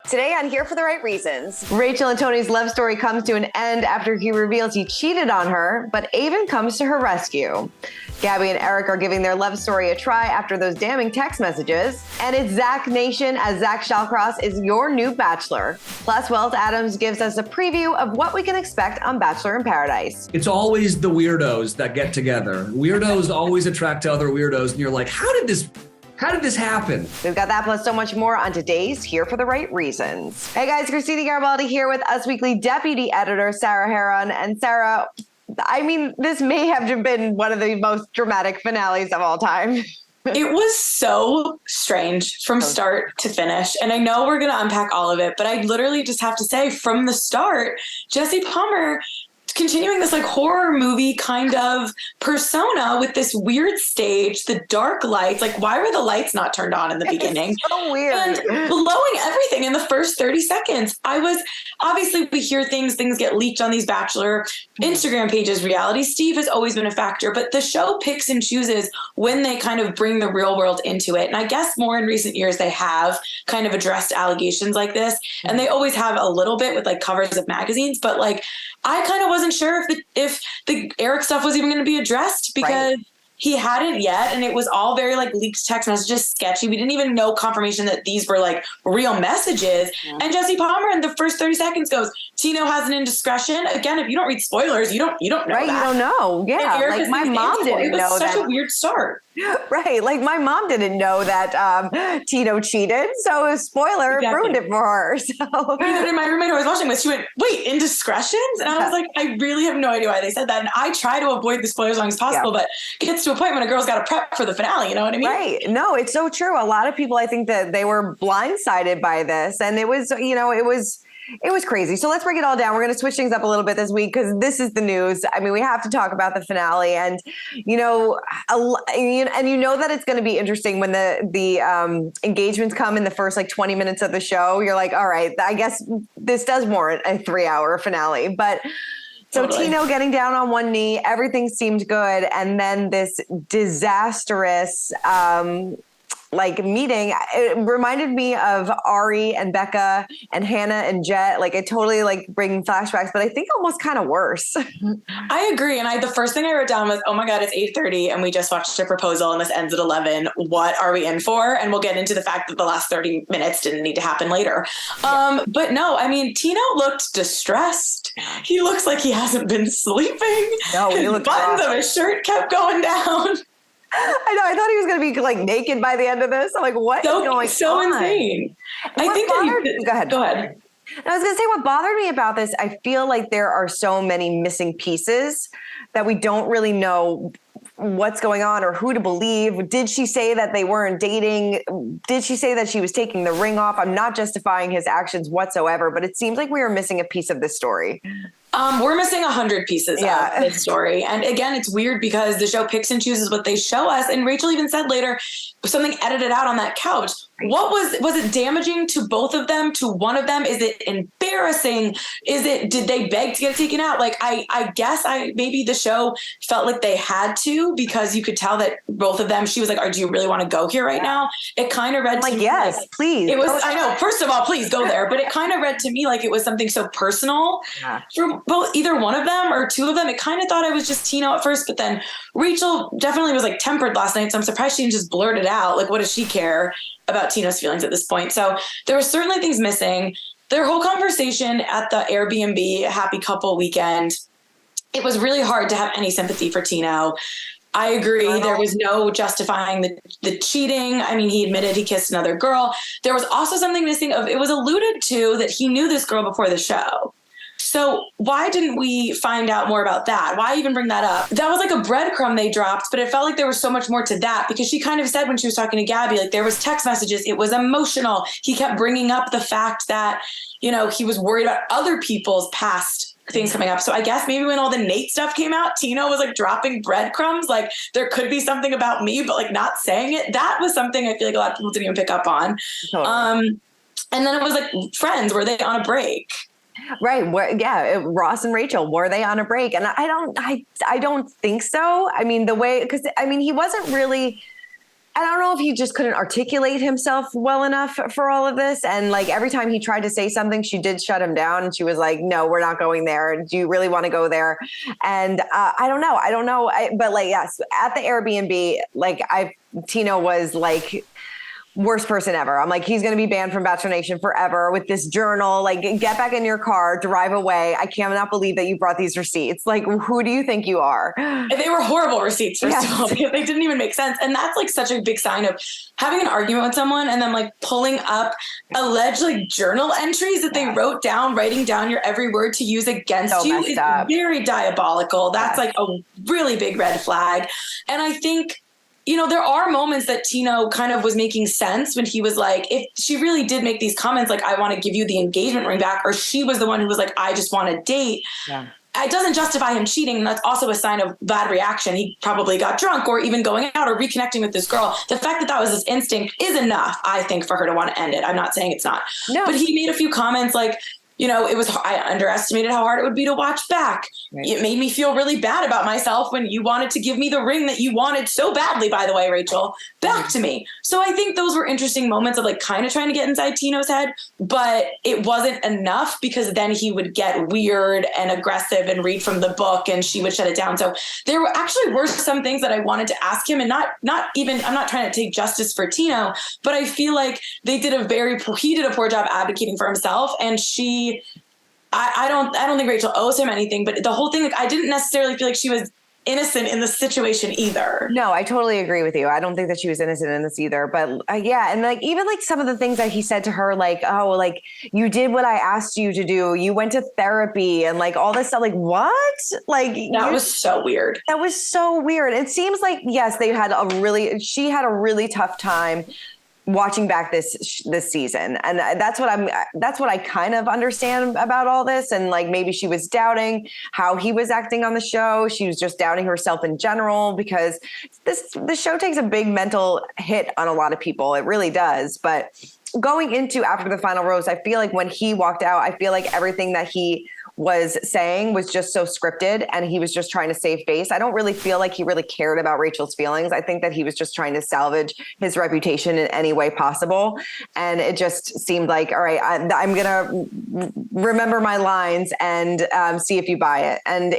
Today on Here for the Right Reasons, Rachel and Tony's love story comes to an end after he reveals he cheated on her, but Avon comes to her rescue. Gabby and Erich are giving their love story a try after those damning text messages. And it's Zach Nation as Zach Shallcross is your new Bachelor. Plus, Wells Adams gives us a preview of what we can expect on Bachelor in Paradise. It's always the weirdos that get together. Weirdos always attract to other weirdos, and you're like, how did this happen? We've got that plus so much more on today's Here for the Right Reasons. Hey guys, Christina Garibaldi here with Us Weekly Deputy Editor Sarah Heron. And Sarah, I mean, this may have been one of the most dramatic finales of all time. It was so strange from start to finish. And I know we're going to unpack all of it, but I literally just have to say from the start, Jesse Palmer continuing this like horror movie kind of persona with this weird stage, the dark lights. Like, why were the lights not turned on in the beginning? It's so weird. And blowing everything in the first 30 seconds. Obviously we hear things get leaked on these Bachelor Instagram pages, reality. Steve has always been a factor, but the show picks and chooses when they kind of bring the real world into it. And I guess more in recent years, they have kind of addressed allegations like this. And they always have a little bit with like covers of magazines, but like, I kind of wasn't sure if the Erich stuff was even going to be addressed because he hadn't yet. And it was all very like leaked text messages, sketchy. We didn't even know confirmation that these were like real messages. Yeah. And Jesse Palmer in the first 30 seconds goes, Tino has an indiscretion. Again, if you don't read spoilers, you don't know right, that. You don't know. Yeah. Like my mom didn't know that. It was such a weird start. Right. Like my mom didn't know that Tino cheated. So a spoiler ruined it for her. So my roommate who I was watching this, she went, wait, indiscretions? And I was like, I really have no idea why they said that. And I try to avoid the spoilers as long as possible, but it gets to a point when a girl's got to prep for the finale. You know what I mean? Right. No, it's so true. A lot of people, I think that they were blindsided by this, and it was crazy. So let's break it all down. We're going to switch things up a little bit this week because this is the news. I mean, we have to talk about the finale, and you know that it's going to be interesting when the engagements come in the first like 20 minutes of the show. You're like, all right, I guess this does warrant a 3-hour finale, but. So totally. Tino getting down on one knee, everything seemed good. And then this disastrous meeting, it reminded me of Ari and Becca and Hannah and Jet. Like it totally like bringing flashbacks, but I think almost kind of worse. I agree. And the first thing I wrote down was, oh my God, it's 8:30 and we just watched a proposal and this ends at 11. What are we in for? And we'll get into the fact that the last 30 minutes didn't need to happen later. But no, I mean, Tino looked distressed. He looks like he hasn't been sleeping. No, he looked buttons of his shirt kept going down. I know. I thought he was going to be like naked by the end of this. I'm like, what is going on? So insane. I think Go ahead. Go ahead. I was going to say what bothered me about this. I feel like there are so many missing pieces that we don't really know what's going on or who to believe. Did she say that they weren't dating? Did she say that she was taking the ring off? I'm not justifying his actions whatsoever, but it seems like we are missing a piece of this story. We're missing 100 pieces of this story. And again, it's weird because the show picks and chooses what they show us. And Rachel even said later, something edited out on that couch. What was it damaging to both of them, to one of them? Is it embarrassing? Did they beg to get it taken out? Like, I guess maybe the show felt like they had to, because you could tell that both of them, she was like, do you really want to go here right now? It kind of read to me yes, like, please. It was, I know, first of all, please go there. But it kind of read to me like it was something so personal for both, either one of them or two of them. It kind of thought I was just Tino at first, but then Rachel definitely was like tempered last night. So I'm surprised she didn't just blurt it out. Like, what does she care about Tino's feelings at this point? So there were certainly things missing. Their whole conversation at the Airbnb happy couple weekend, it was really hard to have any sympathy for Tino. I agree. There was no justifying the cheating. I mean, he admitted he kissed another girl. There was also something missing it was alluded to that he knew this girl before the show. So why didn't we find out more about that? Why even bring that up? That was like a breadcrumb they dropped, but it felt like there was so much more to that, because she kind of said when she was talking to Gabby, like there was text messages, it was emotional. He kept bringing up the fact that, he was worried about other people's past things coming up. So I guess maybe when all the Nate stuff came out, Tino was like dropping breadcrumbs, like there could be something about me, but like not saying it. That was something I feel like a lot of people didn't even pick up on. Totally. And then it was like friends, were they on a break? Right. Ross and Rachel, were they on a break? And I don't think so. I mean, he wasn't really, I don't know if he just couldn't articulate himself well enough for all of this. And like every time he tried to say something, she did shut him down. And she was like, no, we're not going there. Do you really want to go there? And I don't know. But like, yes, at the Airbnb, like Tino was like, worst person ever. I'm like, he's going to be banned from Bachelor Nation forever with this journal. Like, get back in your car, drive away. I cannot believe that you brought these receipts. Like, who do you think you are? And they were horrible receipts, first of all, because they didn't even make sense. And that's like such a big sign of having an argument with someone and then like pulling up alleged like journal entries that they wrote down, writing down your every word to use against you is very diabolical. That's like a really big red flag. And I think, you know, there are moments that Tino kind of was making sense when he was like, if she really did make these comments, like, I want to give you the engagement ring back, or she was the one who was like, I just want to date. Yeah. It doesn't justify him cheating. And that's also a sign of bad reaction. He probably got drunk or even going out or reconnecting with this girl. The fact that that was his instinct is enough, I think, for her to want to end it. I'm not saying it's not. No. But he made a few comments like, you know, I underestimated how hard it would be to watch back. Right. It made me feel really bad about myself when you wanted to give me the ring that you wanted so badly, by the way, Rachel, back to me. So I think those were interesting moments of like kind of trying to get inside Tino's head, but it wasn't enough because then he would get weird and aggressive and read from the book and she would shut it down. So there were some things that I wanted to ask him, and not even, I'm not trying to take justice for Tino, but I feel like he did a poor job advocating for himself. And I don't think Rachel owes him anything, but the whole thing, like, I didn't necessarily feel like she was innocent in the situation either. No, I totally agree with you. I don't think that she was innocent in this either. But yeah. And like, even like some of the things that he said to her, like, oh, like you did what I asked you to do. You went to therapy and like all this stuff. Like what? Like that was so weird. That was so weird. It seems like, yes, she had a really tough time watching back this season. And that's what I kind of understand about all this. And like, maybe she was doubting how he was acting on the show. She was just doubting herself in general, because the show takes a big mental hit on a lot of people. It really does. But going into after the final rose, I feel like when he walked out, I feel like everything that he was saying was just so scripted and he was just trying to save face. I don't really feel like he really cared about Rachel's feelings. I think that he was just trying to salvage his reputation in any way possible. And it just seemed like, all right, I'm going to remember my lines and see if you buy it. And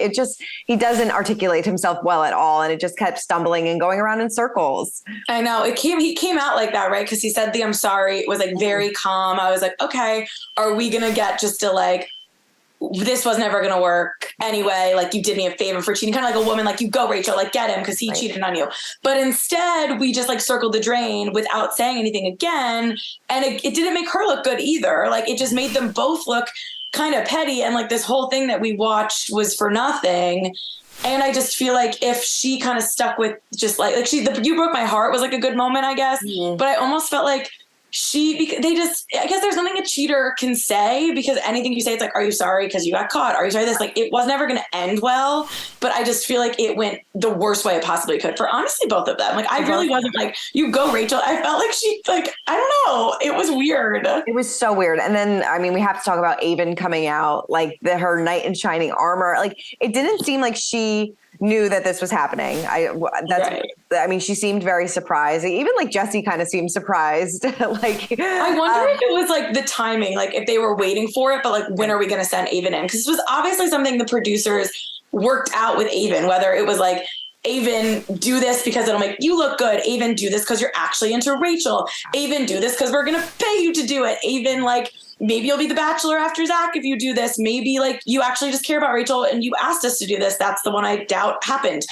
he doesn't articulate himself well at all. And it just kept stumbling and going around in circles. I know he came out like that, right? Because he said I'm sorry. It was like very calm. I was like, okay, are we going to get just to like, this was never going to work anyway. Like, you did me a favor for cheating, kind of like a woman, like, you go, Rachel, like, get him because he cheated on you. But instead we just like circled the drain without saying anything again. And it didn't make her look good either. Like, it just made them both look kind of petty. And like this whole thing that we watched was for nothing. And I just feel like if she kind of stuck with just like You Broke My Heart was like a good moment, I guess. Mm-hmm. But I almost felt like I guess there's nothing a cheater can say, because anything you say, it's like, are you sorry because you got caught? Are you sorry this? Like, it was never going to end well, but I just feel like it went the worst way it possibly could for honestly both of them. Like, I really wasn't like, you go, Rachel. I felt like I don't know. It was weird. It was so weird. And then, I mean, we have to talk about Aven coming out, like her knight in shining armor. Like, it didn't seem like she knew that this was happening. I mean, she seemed very surprised. Even like Jesse kind of seemed surprised. Like, I wonder if it was like the timing, like if they were waiting for it, but like, when are we going to send Aven in? Because it was obviously something the producers worked out with Aven, whether it was like, Aven, do this because it'll make you look good. Aven, do this because you're actually into Rachel. Aven, do this because we're going to pay you to do it. Aven, like, maybe you'll be the Bachelor after Zach if you do this. Maybe like you actually just care about Rachel and you asked us to do this. That's the one I doubt happened.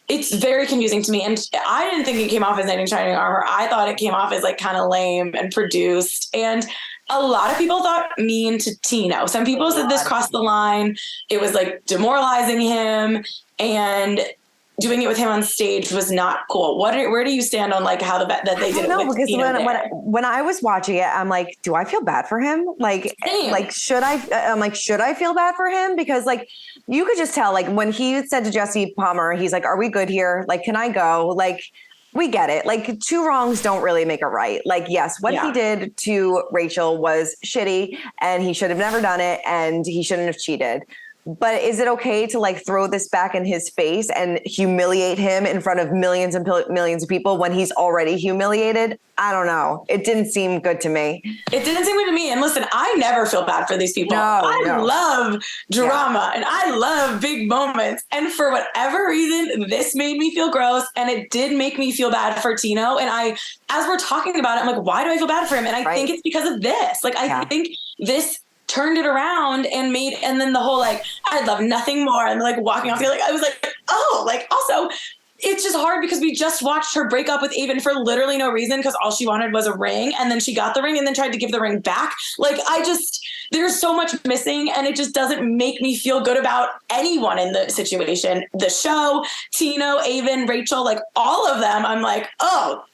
It's very confusing to me. And I didn't think it came off as knight in shining armor. I thought it came off as like kind of lame and produced. And a lot of people thought mean to Tino. Some people said this crossed the line. It was like demoralizing him, and doing it with him on stage was not cool. Where do you stand on like how that they did it? With because Tino when I was watching it, I'm like, do I feel bad for him? Like, should I feel bad for him? Because like, you could just tell, like when he said to Jesse Palmer, he's like, are we good here? Like, can I go? Like, we get it. Like, two wrongs don't really make a right. Like, yes, what he did to Rachel was shitty and he should have never done it and he shouldn't have cheated. But is it okay to like throw this back in his face and humiliate him in front of millions and millions of people when he's already humiliated? I don't know. It didn't seem good to me. It didn't seem good to me. And listen, I never feel bad for these people. I love drama and I love big moments. And for whatever reason, this made me feel gross. And it did make me feel bad for Tino. And as we're talking about it, I'm like, why do I feel bad for him? And I think it's because of this. Like, I think this turned it around and then the whole, like, I'd love nothing more. And like walking off, like, I was like, oh, like also it's just hard because we just watched her break up with Aven for literally no reason because all she wanted was a ring. And then she got the ring and then tried to give the ring back. Like, there's so much missing and it just doesn't make me feel good about anyone in the situation. The show, Tino, Aven, Rachel, like all of them, I'm like, oh,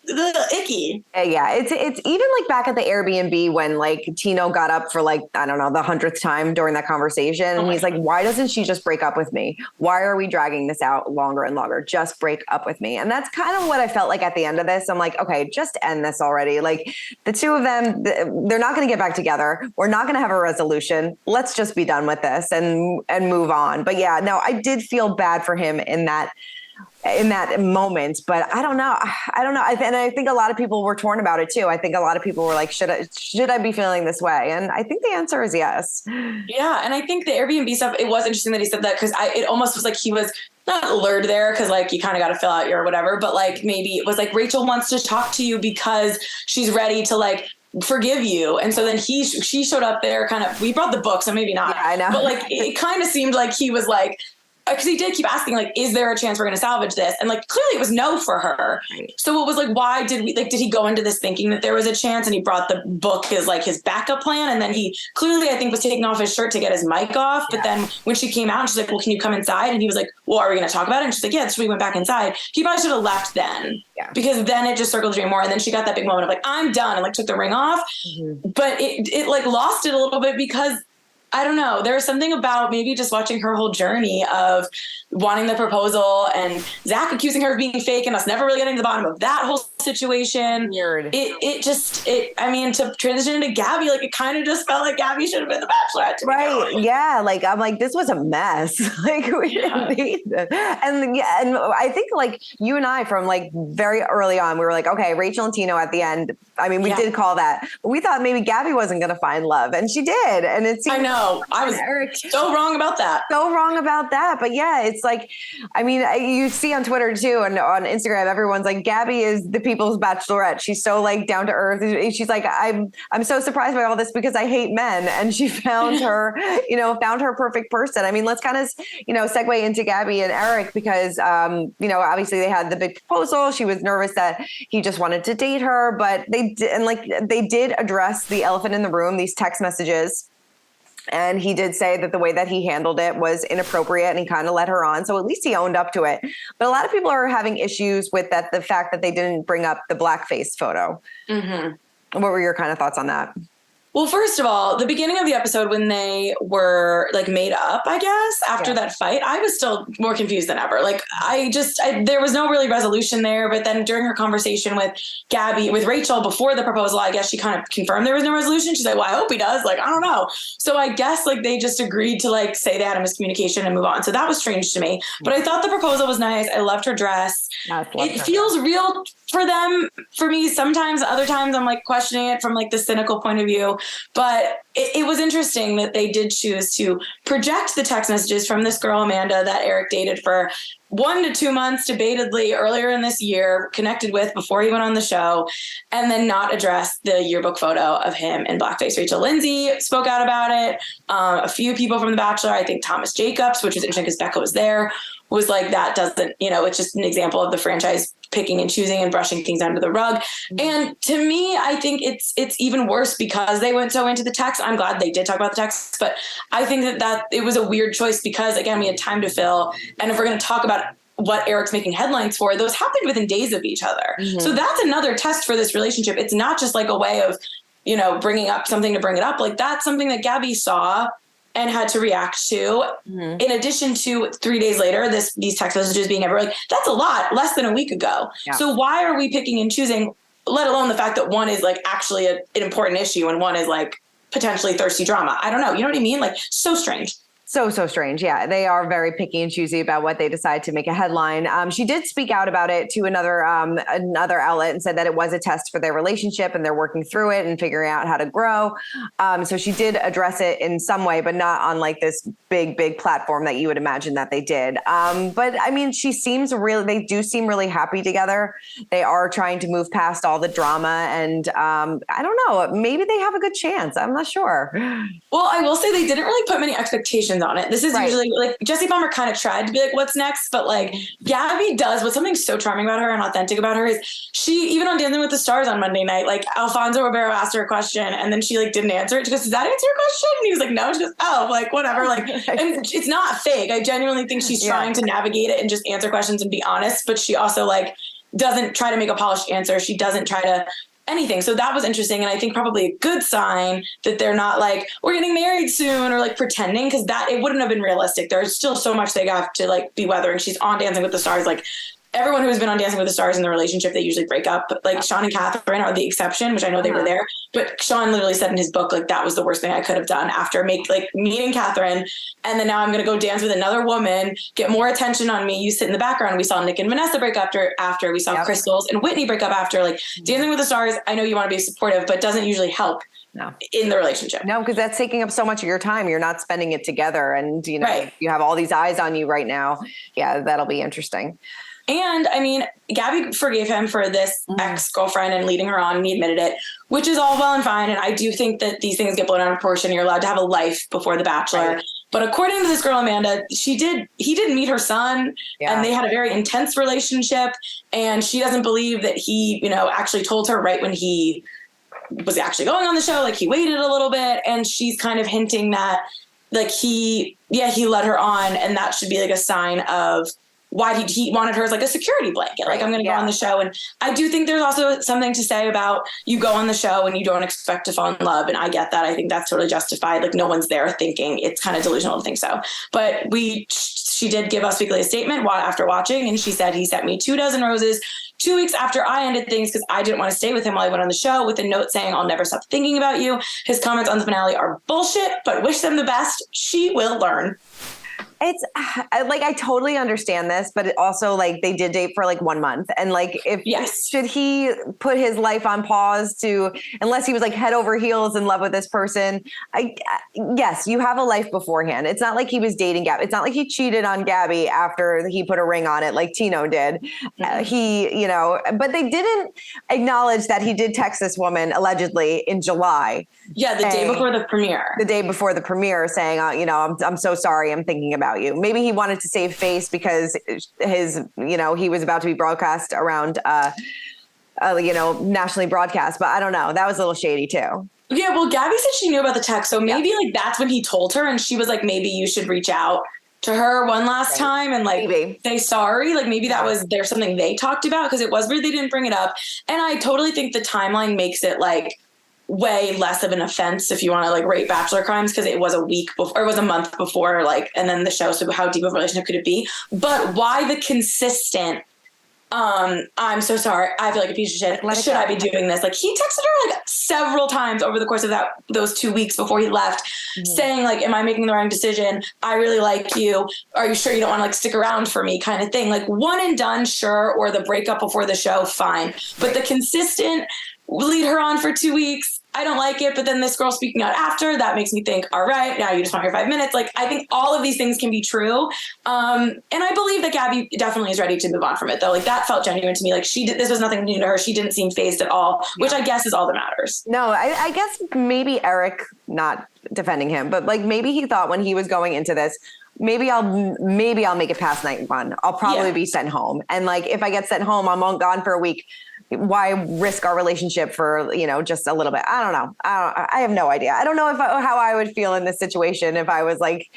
icky. Yeah, it's even like back at the Airbnb when like Tino got up for like, I don't know, the 100th time during that conversation. And he's like, why doesn't she just break up with me? Why are we dragging this out longer and longer? Just break up with me. And that's kind of what I felt like at the end of this. I'm like, okay, just end this already. Like the two of them, they're not going to get back together. We're not going to have a resolution. Let's just be done with this and move on. But yeah, no, I did feel bad for him in that moment, but I don't know. And I think a lot of people were torn about it too. I think a lot of people were like, should I be feeling this way? And I think the answer is yes. Yeah. And I think the Airbnb stuff, it was interesting that he said that because it almost was like he was not lured there because like you kind of got to fill out your whatever, but like maybe it was like Rachel wants to talk to you because she's ready to like forgive you. And so then she showed up there kind of, we brought the book, so maybe not. Yeah, I know. But like it kind of seemed like he was like, because he did keep asking, like, is there a chance we're going to salvage this? And like, clearly it was no for her. Right. So it was like, why did he go into this thinking that there was a chance and he brought the book as like his backup plan? And then he clearly, I think, was taking off his shirt to get his mic off. But then when she came out, she's like, well, can you come inside? And he was like, well, are we going to talk about it? And she's like, yeah. So we went back inside. He probably should have left then. Yeah. Because then it just circled the drain more. And then she got that big moment of like, I'm done, and like took the ring off. Mm-hmm. But it like lost it a little bit because I don't know. There was something about maybe just watching her whole journey of wanting the proposal and Zach accusing her of being fake and us never really getting to the bottom of that whole situation. Weird. I mean, to transition into Gabby, like it kind of just felt like Gabby should have been the Bachelorette. Right. Yeah. Like, I'm like, this was a mess. Like we didn't need this. And I think like you and I from like very early on, we were like, okay, Rachel and Tino at the end. I mean, we did call that, but we thought maybe Gabby wasn't going to find love, and she did. And it seemed, I know, I was Erich, so wrong about that. But yeah, it's like, I mean, you see on Twitter too, and on Instagram, everyone's like, Gabby is the people's Bachelorette. She's so like down to earth. She's like, I'm so surprised by all this because I hate men, and she found her, found her perfect person. I mean, let's kind of, segue into Gabby and Erich because, obviously they had the big proposal. She was nervous that he just wanted to date her, but they did address the elephant in the room, these text messages. And he did say that the way that he handled it was inappropriate and he kind of led her on. So at least he owned up to it. But a lot of people are having issues with the fact that they didn't bring up the blackface photo. Mm-hmm. What were your kind of thoughts on that? Well, first of all, the beginning of the episode when they were like made up, I guess, after that fight, I was still more confused than ever. Like there was no really resolution there. But then during her conversation with Rachel before the proposal, I guess she kind of confirmed there was no resolution. She's like, well, I hope he does. Like, I don't know. So I guess like they just agreed to like say they had a miscommunication and move on. So that was strange to me. But I thought the proposal was nice. I loved her dress. It feels real for them. For me, sometimes, other times I'm like questioning it from like the cynical point of view. But it was interesting that they did choose to project the text messages from this girl, Amanda, that Erich dated for 1 to 2 months debatedly earlier in this year, connected with before he went on the show, and then not address the yearbook photo of him in blackface. Rachel Lindsay spoke out about it. A few people from The Bachelor, I think Thomas Jacobs, which was interesting because Becca was there, was like, that doesn't, it's just an example of the franchise picking and choosing and brushing things under the rug. Mm-hmm. And to me, I think it's even worse because they went so into the text. I'm glad they did talk about the text, but I think that it was a weird choice because, again, we had time to fill. And if we're going to talk about what Erich's making headlines for, those happened within days of each other. Mm-hmm. So that's another test for this relationship. It's not just like a way of, bringing up something to bring it up. Like that's something that Gabby saw and had to react to, in addition to 3 days later, these text messages being everywhere. Like, that's a lot, less than a week ago. Yeah. So why are we picking and choosing, let alone the fact that one is like actually an important issue and one is like potentially thirsty drama? I don't know. You know what I mean? Like, so strange. So strange. Yeah, they are very picky and choosy about what they decide to make a headline. She did speak out about it to another outlet and said that it was a test for their relationship and they're working through it and figuring out how to grow. So she did address it in some way, but not on like this big platform that you would imagine that they did. But I mean, they do seem really happy together. They are trying to move past all the drama, and I don't know, maybe they have a good chance. I'm not sure. Well, I will say they didn't really put many expectations on it. This is usually like Jesse Palmer kind of tried to be like, what's next? But like Gabby does, what's something so charming about her and authentic about her is she, even on Dancing with the Stars on Monday night, like Alfonso Ribeiro asked her a question and then she like didn't answer it. She goes, does that answer your question? And he was like, no. She goes, oh, like whatever. Like, and it's not fake. I genuinely think she's trying to navigate it and just answer questions and be honest, but she also like doesn't try to make a polished answer. She doesn't try to anything. So that was interesting. And I think probably a good sign that they're not like, we're getting married soon or like pretending, because that it wouldn't have been realistic. There's still so much they have to like be weathering. She's on Dancing with the Stars. Like everyone who's been on Dancing with the Stars in the relationship, they usually break up. But like Sean and Catherine are the exception, which I know they were there. But Sean literally said in his book, like that was the worst thing I could have done after meeting Catherine. And then now I'm going to go dance with another woman, get more attention on me. You sit in the background. We saw Nick and Vanessa break up after. We saw Crystals and Whitney break up after. Like Dancing with the Stars, I know you want to be supportive, but doesn't usually help in the relationship. No, because that's taking up so much of your time. You're not spending it together. And, you know, you have all these eyes on you right now. Yeah, that'll be interesting. And I mean, Gabby forgave him for this ex-girlfriend and leading her on, and he admitted it, which is all well and fine. And I do think that these things get blown out of proportion. You're allowed to have a life before The Bachelor. Right. But according to this girl, Amanda, he did meet her son and they had a very intense relationship. And she doesn't believe that he, you know, actually told her right when he was actually going on the show, like he waited a little bit. And she's kind of hinting that like he led her on, and that should be like a sign of why he wanted her as like a security blanket. Like, I'm going to go on the show. And I do think there's also something to say about you go on the show and you don't expect to fall in love. And I get that. I think that's totally justified. Like no one's there thinking it's kind of delusional to think so. But she did give us weekly a statement after watching. And she said, he sent me 24 roses 2 weeks after I ended things because I didn't want to stay with him while I went on the show, with a note saying, I'll never stop thinking about you. His comments on the finale are bullshit, but wish them the best. She will learn. It's like, I totally understand this, but it also like they did date for like 1 month. And like, should he put his life on pause unless he was like head over heels in love with this person? Yes, you have a life beforehand. It's not like he was dating Gabby. It's not like he cheated on Gabby after he put a ring on it like Tino did. But they didn't acknowledge that he did text this woman allegedly in July. Yeah, the day before the premiere. The day before the premiere saying, I'm so sorry, I'm thinking about you. Maybe he wanted to save face because he was about to be broadcast around, nationally broadcast. But I don't know. That was a little shady too. Yeah, well, Gabby said she knew about the text. So maybe like that's when he told her and she was like, maybe you should reach out to her one last time and like say sorry. Like maybe there's something they talked about, because it was weird they didn't bring it up. And I totally think the timeline makes it like way less of an offense if you want to like rate Bachelor crimes, because it was a week before, or it was a month before, like, and then the show. So how deep of a relationship could it be? But why the consistent, I'm so sorry, I feel like a piece of shit. Should I be doing this? Like he texted her like several times over the course of those 2 weeks before he left, saying like, am I making the wrong decision? I really like you. Are you sure you don't want to like stick around for me kind of thing? Like one and done, sure. Or the breakup before the show, fine. But the consistent lead her on for 2 weeks, I don't like it. But then this girl speaking out after, that makes me think, all right, now you just want your 5 minutes. Like, I think all of these things can be true. And I believe that Gabby definitely is ready to move on from it, though. Like, that felt genuine to me. Like, this was nothing new to her. She didn't seem fazed at all, which I guess is all that matters. No, I guess maybe Erich, not defending him, but like maybe he thought when he was going into this, maybe I'll make it past night one. I'll probably be sent home. And like, if I get sent home, I'm gone for a week. Why risk our relationship for, just a little bit? I don't know. I have no idea. I don't know how I would feel in this situation if I was like,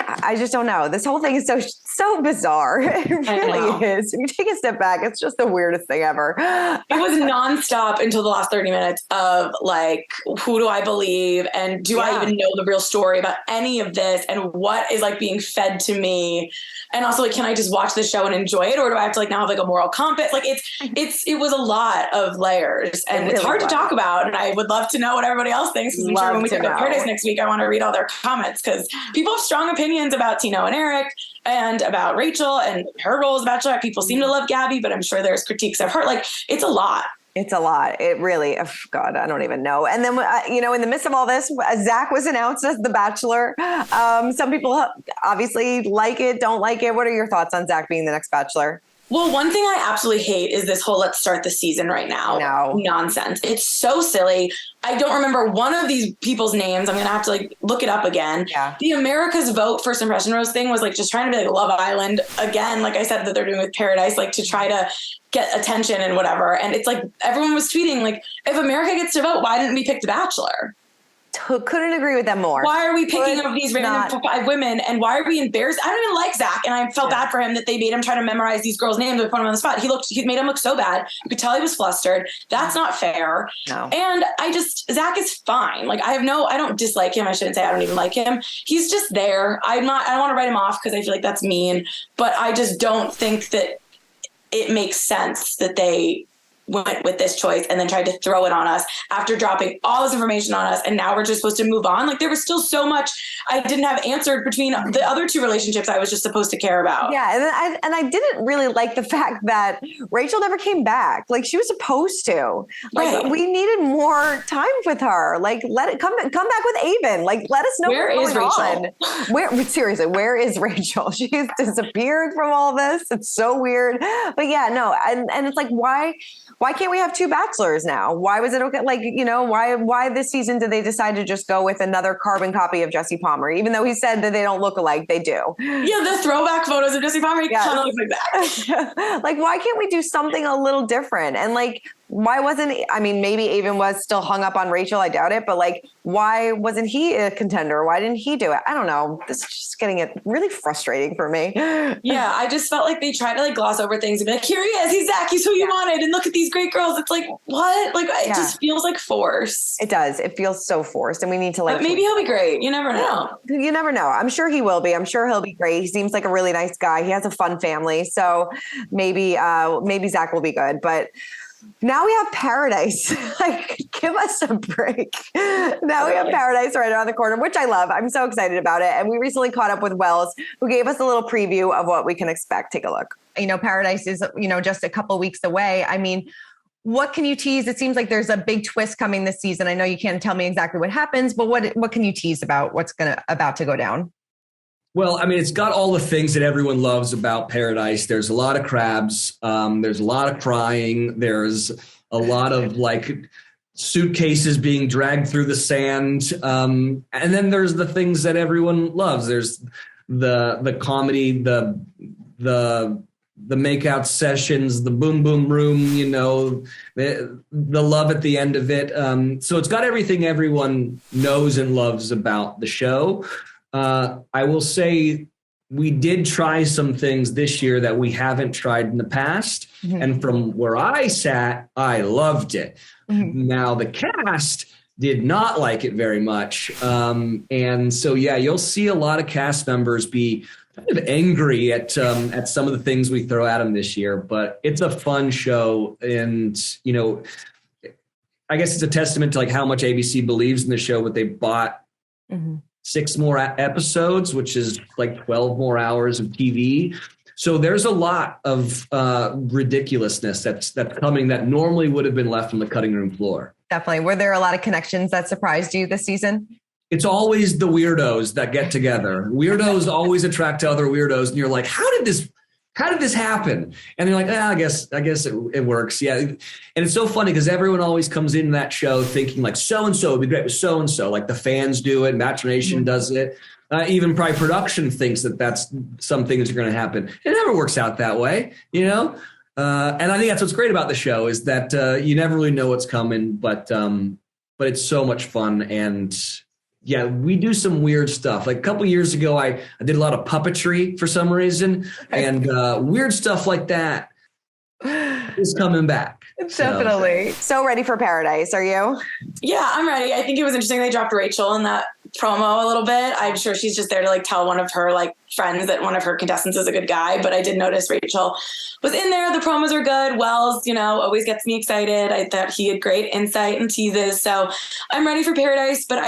I just don't know. This whole thing is so so bizarre. It really is. When you take a step back, it's just the weirdest thing ever. It was nonstop until the last 30 minutes of like, who do I believe? And do I even know the real story about any of this? And what is like being fed to me? And also like, can I just watch the show and enjoy it? Or do I have to like now have like a moral compass? Like it was a lot of layers and it's hard to talk about. And I would love to know what everybody else thinks. Because I'm sure when we talk about Paradise next week, I want to read all their comments because people have strong opinions about Tino and Erich and about Rachel and her role as Bachelorette. People seem to love Gabby, but I'm sure there's critiques of her. Like it's a lot. It's a lot. It really, oh God, I don't even know. And then, in the midst of all this, Zach was announced as the Bachelor. Some people obviously like it, don't like it. What are your thoughts on Zach being the next Bachelor? Well, one thing I absolutely hate is this whole let's start the season right now nonsense. It's so silly. I don't remember one of these people's names. I'm going to have to like look it up again. Yeah. The America's Vote First Impression Rose thing was like just trying to be like Love Island again. Like I said, that they're doing with Paradise, like to try to get attention and whatever. And it's like, everyone was tweeting like, if America gets to vote, why didn't we pick the Bachelor? Couldn't agree with them more. Why are we picking up these random 5 women? And why are we embarrassed? I don't even like Zach. And I felt bad for him that they made him try to memorize these girls' names and put him on the spot. He made him look so bad. You could tell he was flustered. That's not fair. No. And Zach is fine. Like I don't dislike him. I shouldn't say I don't even like him. He's just there. I don't want to write him off because I feel like that's mean, but I just don't think that it makes sense that they went with this choice and then tried to throw it on us after dropping all this information on us. And now we're just supposed to move on. Like there was still so much I didn't have answered between the other 2 relationships I was just supposed to care about. Yeah. And I didn't really like the fact that Rachel never came back. Like she was supposed to. Like we needed more time with her. Like let it come back with Aven. Like let us know where is Rachel. Seriously, where is Rachel? She's disappeared from all this. It's so weird. But yeah, no. And it's like, why can't we have 2 Bachelors now? Why was it okay? Like, why this season did they decide to just go with another carbon copy of Jesse Palmer? Even though he said that they don't look alike, they do. Yeah, the throwback photos of Jesse Palmer, he kind of looks like that. Like, why can't we do something a little different? And like, why wasn't, maybe Aven was still hung up on Rachel. I doubt it. But like, why wasn't he a contender? Why didn't he do it? I don't know. This is just getting it really frustrating for me. Yeah. I just felt like they tried to like gloss over things and be like, here he is. He's Zach. He's who you wanted. And look at these great girls. It's like, what? Like, it just feels like force. It does. It feels so forced. And we need to like, but maybe he'll be great. You never know. You never know. I'm sure he will be. I'm sure he'll be great. He seems like a really nice guy. He has a fun family. So maybe Zach will be good, but now we have Paradise. Like, give us a break. Now we have Paradise right around the corner, which I love. I'm so excited about it. And we recently caught up with Wells, who gave us a little preview of what we can expect. Take a look. Paradise is, just a couple weeks away. What can you tease? It seems like there's a big twist coming this season. I know you can't tell me exactly what happens, but what can you tease about what's about to go down? Well, it's got all the things that everyone loves about Paradise. There's a lot of crabs. There's a lot of crying. There's a lot of like suitcases being dragged through the sand. And then there's the things that everyone loves. There's the comedy, the makeout sessions, the boom boom room, the love at the end of it. So it's got everything everyone knows and loves about the show. I will say we did try some things this year that we haven't tried in the past. Mm-hmm. And from where I sat, I loved it. Mm-hmm. Now the cast did not like it very much. And so, you'll see a lot of cast members be kind of angry at some of the things we throw at them this year, but it's a fun show. And, I guess it's a testament to like how much ABC believes in the show, but they bought 6 more episodes, which is like 12 more hours of TV. So there's a lot of ridiculousness that's coming that normally would have been left on the cutting room floor. Definitely. Were there a lot of connections that surprised you this season? It's always the weirdos that get together. Weirdos always attract to other weirdos. And you're like, how did this happen? And they're like, I guess it works. Yeah. And it's so funny because everyone always comes into that show thinking like so-and-so would be great with so-and-so. Like the fans do it. Match Nation does it. Even probably production thinks that that's some things are going to happen. It never works out that way, And I think that's what's great about the show is that you never really know what's coming, but it's so much fun. And yeah, we do some weird stuff. Like a couple years ago, I did a lot of puppetry for some reason, and weird stuff like that is coming back. Definitely. So ready for Paradise, are you? Yeah, I'm ready. I think it was interesting they dropped Rachel in that promo a little bit. I'm sure she's just there to like tell one of her like friends that one of her contestants is a good guy, but I did notice Rachel was in there. The promos are good. Wells, always gets me excited. I thought he had great insight and teases. So I'm ready for Paradise, but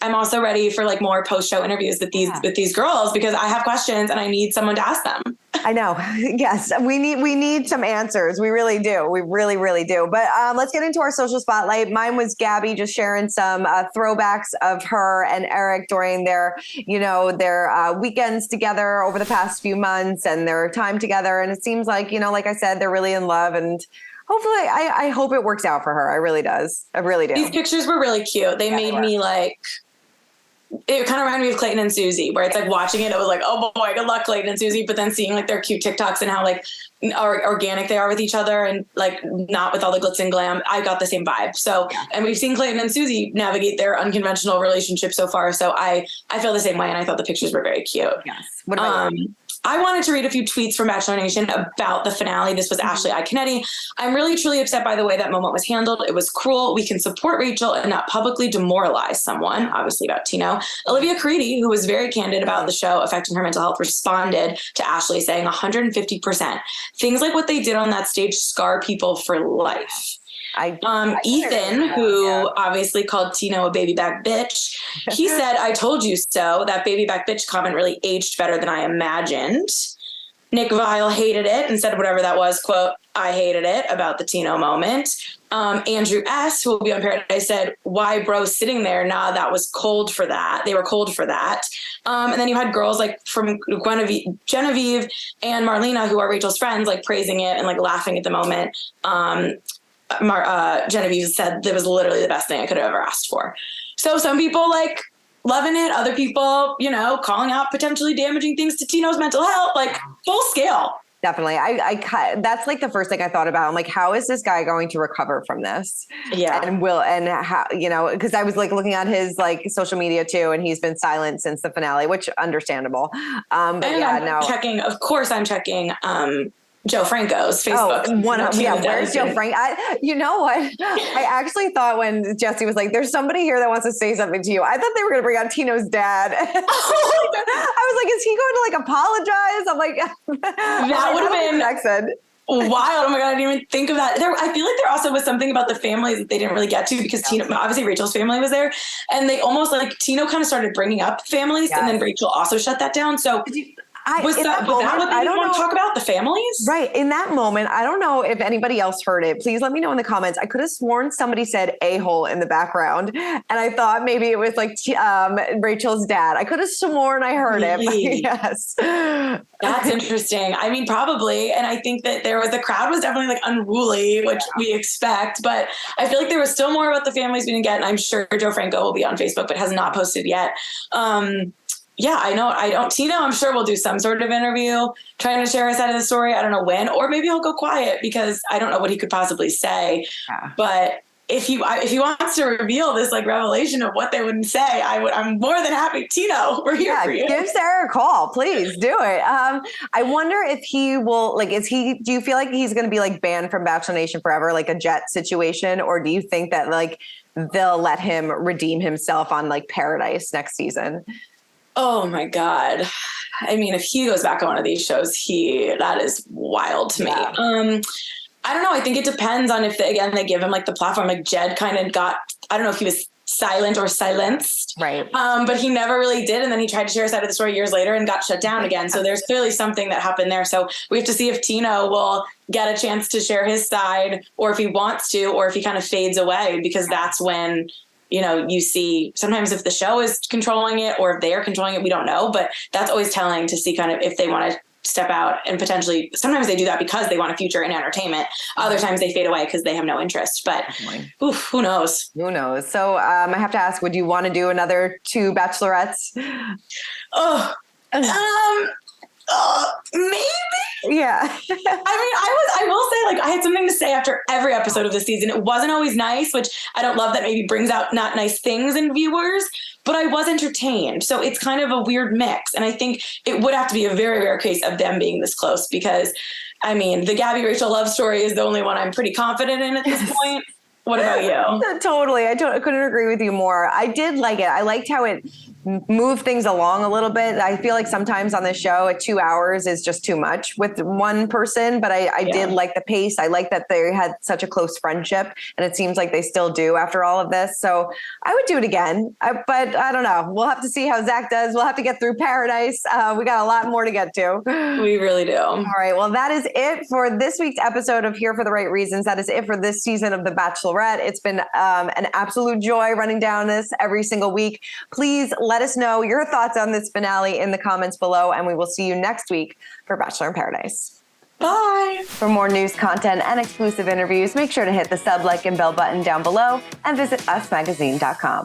I'm also ready for like more post-show interviews with these girls because I have questions and I need someone to ask them. I know. Yes. We need some answers. We really do. We really, really do. But let's get into our social spotlight. Mine was Gabby just sharing some throwbacks of her and Erich during their weekends together over the past few months and their time together. And it seems like, like I said, they're really in love, and hopefully I hope it works out for her. I really does. I really do. These pictures were really cute. They made me like, it kind of reminded me of Clayton and Susie, where it's like watching it was like, oh boy, good luck, Clayton and Susie. But then seeing like their cute TikToks and how like organic they are with each other and like not with all the glitz and glam, I got the same vibe. So, and we've seen Clayton and Susie navigate their unconventional relationship so far. So I feel the same way. And I thought the pictures were very cute. Yes. What about you? I wanted to read a few tweets from Bachelor Nation about the finale. This was Ashley Kennedy. I'm really, truly upset by the way that moment was handled. It was cruel. We can support Rachel and not publicly demoralize someone, obviously about Tino. Olivia Caridi, who was very candid about the show affecting her mental health, responded to Ashley saying 150%. Things like what they did on that stage scar people for life. Ethan, who obviously called Tino a baby back bitch, he said, I told you so. That baby back bitch comment really aged better than I imagined. Nick Viall hated it and said whatever that was, quote, I hated it, about the Tino moment. Andrew S., who will be on Paradise, said, why bro sitting there? Nah, that was cold for that. They were cold for that. And then you had girls like from Genevieve and Marlena, who are Rachel's friends, like praising it and like laughing at the moment. Genevieve said it was literally the best thing I could have ever asked for. So some people like loving it, other people, calling out potentially damaging things to Tino's mental health, like full scale. Definitely. That's like the first thing I thought about. I'm like, how is this guy going to recover from this? Yeah. And how, because I was like looking at his like social media too, and he's been silent since the finale, which understandable. But I'm checking, Joe Franco's Facebook. Where's Joe Franco? You know what? I actually thought when Jesse was like, there's somebody here that wants to say something to you, I thought they were going to bring on Tino's dad. I was like, is he going to like apologize? I'm like, that would have been wild. Oh my God, I didn't even think of that. I feel like there also was something about the families that they didn't really get to because Tino, obviously Rachel's family was there, and they almost like Tino kind of started bringing up families, and then Rachel also shut that down. So was that what they didn't want to talk about, the families? Right. In that moment, I don't know if anybody else heard it. Please let me know in the comments. I could have sworn somebody said a-hole in the background. And I thought maybe it was like Rachel's dad. I could have sworn I heard it. Yes. That's interesting. I mean, probably. And I think that the crowd was definitely like unruly, which we expect. But I feel like there was still more about the families we didn't get. And I'm sure Joe Franco will be on Facebook, but has not posted yet. Yeah, I know. Tino, I'm sure will do some sort of interview trying to share his side of the story. I don't know when, or maybe he'll go quiet because I don't know what he could possibly say. Yeah. But if he wants to reveal this like revelation of what they wouldn't say, I'm more than happy. Tino, we're here for you. Give Sarah a call, please do it. I wonder if he will do you feel like he's going to be like banned from Bachelor Nation forever, like a Jet situation? Or do you think that like they'll let him redeem himself on like Paradise next season? Oh my God. I mean, if he goes back on one of these shows, that is wild to me. I don't know. I think it depends on if they give him like the platform. Like Jed kind of got, I don't know if he was silent or silenced. Right. But he never really did. And then he tried to share his side of the story years later and got shut down again. So there's clearly something that happened there. So we have to see if Tino will get a chance to share his side, or if he wants to, or if he kind of fades away, because that's when, you see sometimes if the show is controlling it or if they are controlling it, we don't know, but that's always telling to see kind of if they want to step out and potentially, sometimes they do that because they want a future in entertainment. Other times they fade away because they have no interest, but who knows? Who knows? So I have to ask, would you want to do another 2 Bachelorettes? Maybe. Yeah. I will say, like, I had something to say after every episode of this season. It wasn't always nice, which I don't love that maybe brings out not nice things in viewers, but I was entertained. So it's kind of a weird mix. And I think it would have to be a very rare case of them being this close, because I mean, the Gabby Rachel love story is the only one I'm pretty confident in at this point. What about you? Totally. I couldn't agree with you more. I did like it. I liked how it moved things along a little bit. I feel like sometimes on the show, 2 hours is just too much with one person, but I did like the pace. I like that they had such a close friendship, and it seems like they still do after all of this. So I would do it again, but I don't know. We'll have to see how Zach does. We'll have to get through Paradise. We got a lot more to get to. We really do. All right. Well, that is it for this week's episode of Here for the Right Reasons. That is it for this season of The Bachelorette. It's been an absolute joy running down this every single week. Please let us know your thoughts on this finale in the comments below, and we will see you next week for Bachelor in Paradise. Bye. For more news, content, and exclusive interviews, make sure to hit the sub, like, and bell button down below and visit usmagazine.com.